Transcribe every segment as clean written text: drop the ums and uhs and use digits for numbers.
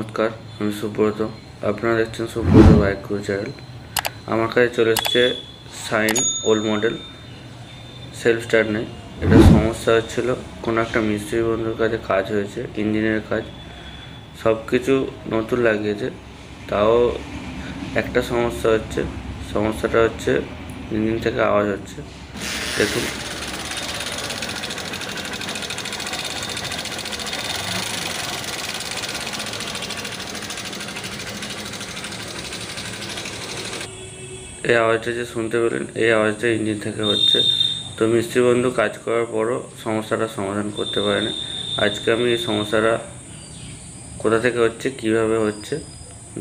নমস্কার, আমি সুব্রত। আপনারা দেখছেন সুব্রত বাইক চ্যানেল। আমার কাছে চলে এসছে সাইন ওল্ড মডেল, সেলফ স্টার্ট নেই। এটা সমস্যা হচ্ছিল, কোনো একটা মিস্ত্রি বন্ধুর কাছে কাজ হয়েছে, ইঞ্জিনের কাজ, সব কিছু নতুন লাগিয়েছে, তাও একটা সমস্যা হচ্ছে। সমস্যাটা হচ্ছে ইঞ্জিন থেকে আওয়াজ হচ্ছে। দেখুন, এই আওয়াজটা যে শুনতে পেলেন, এই আওয়াজটা ইঞ্জিন থেকে হচ্ছে। তো মিস্ত্রি বন্ধু কাজ করার পরও সমস্যাটা সমাধান করতে পারেনি। আজকে আমি এই সমস্যাটা কোথা থেকে হচ্ছে, কিভাবে হচ্ছে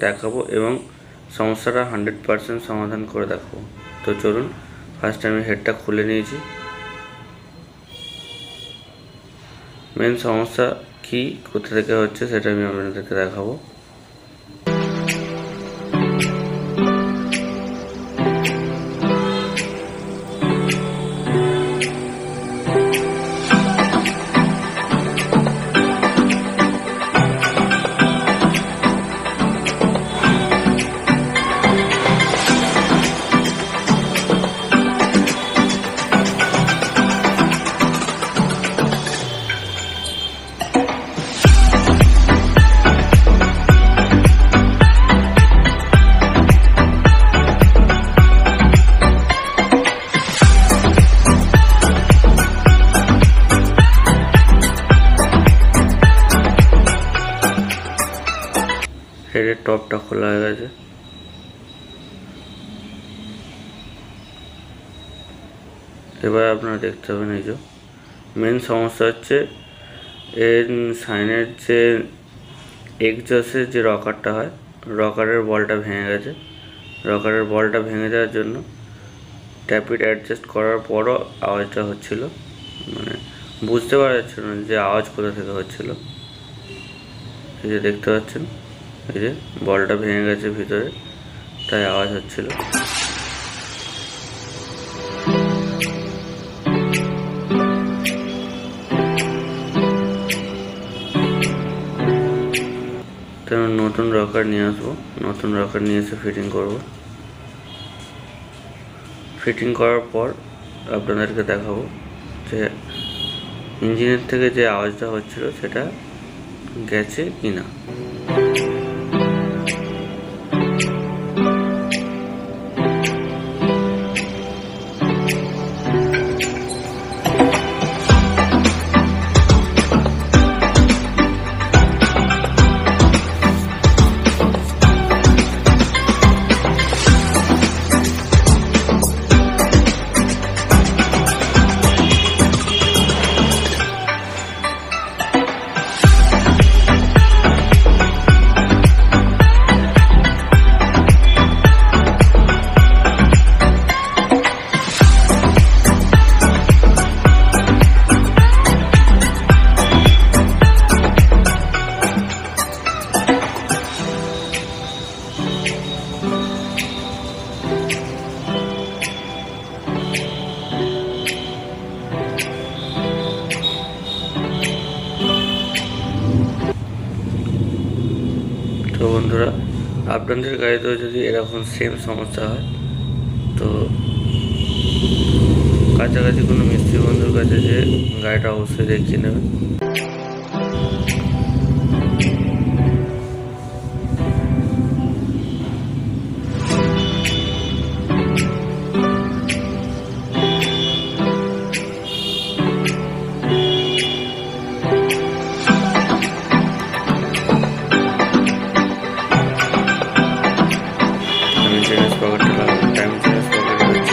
দেখাবো এবং সমস্যাটা 100% সমাধান করে দেখাবো। তো চলুন, ফার্স্ট আমি হেডটা খুলে নিয়েছি। মেন সমস্যা কি, কোথা থেকে হচ্ছে সেটা আমি আপনাদেরকে দেখাবো। হেডের টপটা খোলা হয়ে গেছে। এবার আপনারা দেখতে পাবেন, এই যে মেন সমস্যা হচ্ছে এর সাইনের যে এক্সজস্টের যে রকারটা হয়, রকারের বলটা ভেঙে গেছে। রকারের বলটা ভেঙে যাওয়ার জন্য ট্যাপিট অ্যাডজাস্ট করার পরও আওয়াজটা হচ্ছিল, মানে বুঝতে পারা যাচ্ছিল না যে আওয়াজ কোথা থেকে হচ্ছিল। এই যে দেখতে পাচ্ছেন, এই যে বলটা ভেঙে গেছে ভিতরে, তাই আওয়াজ হচ্ছিল। তো আমি নতুন রকার নিয়ে আসবো, নতুন রকার নিয়ে এসে ফিটিং করব। ফিটিং করার পর আপনাদেরকে দেখাবো যে ইঞ্জিনের থেকে যে আওয়াজটা হচ্ছিল সেটা গেছে কি না। তো বন্ধুরা, আপনাদের গাড়িতেও যদি এরকম সেম সমস্যা হয়, তো কাছাকাছি কোনো মিস্ত্রি বন্ধুর কাছে যে গাড়িটা অবশ্যই দেখিয়ে নেবেন।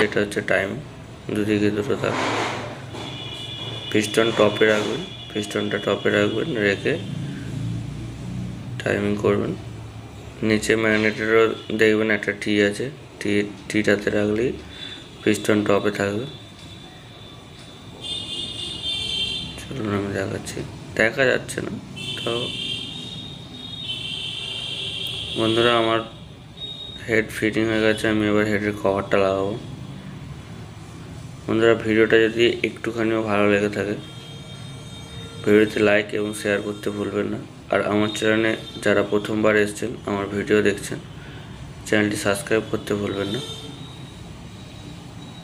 এটা হচ্ছে টাইম, দুদিকে দুটো থাক। পিস্টন টপে রাখবেন, পিস্টনটা টপে রাখবেন, রেখে টাইমিং করবেন। নিচে ম্যাগনেটেরও দেখবেন একটা টি আছে, টিটাতে রাখলেই পিস্টন টপে থাকবে। চলুন আমি দেখাচ্ছি, দেখা যাচ্ছে না তো বন্ধুরা। আমার হেড ফিটিং হয়ে গেছে, আমি এবার হেডের কভারটা লাগাবো। বন্ধুরা, ভিডিওটা যদি একটুখানিও ভালো লেগে থাকে, ভিডিওতে লাইক এবং শেয়ার করতে ভুলবেন না। আর আমার চ্যানেলে যারা প্রথমবার এসেছেন, আমার ভিডিও দেখছেন, চ্যানেলটি সাবস্ক্রাইব করতে ভুলবেন না।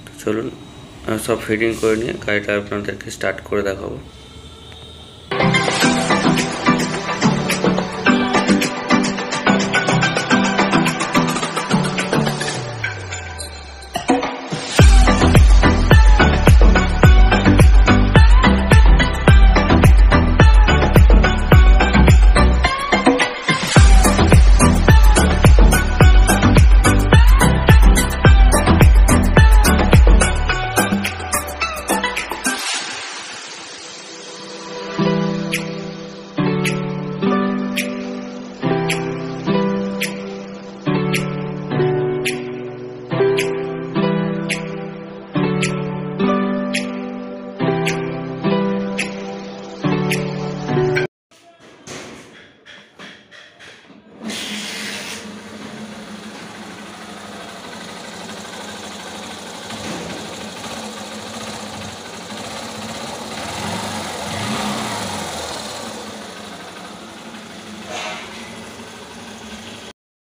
তো চলুন সব ফিটিং করে নিয়ে গাড়িটা আপনাদেরকে স্টার্ট করে দেখাবো।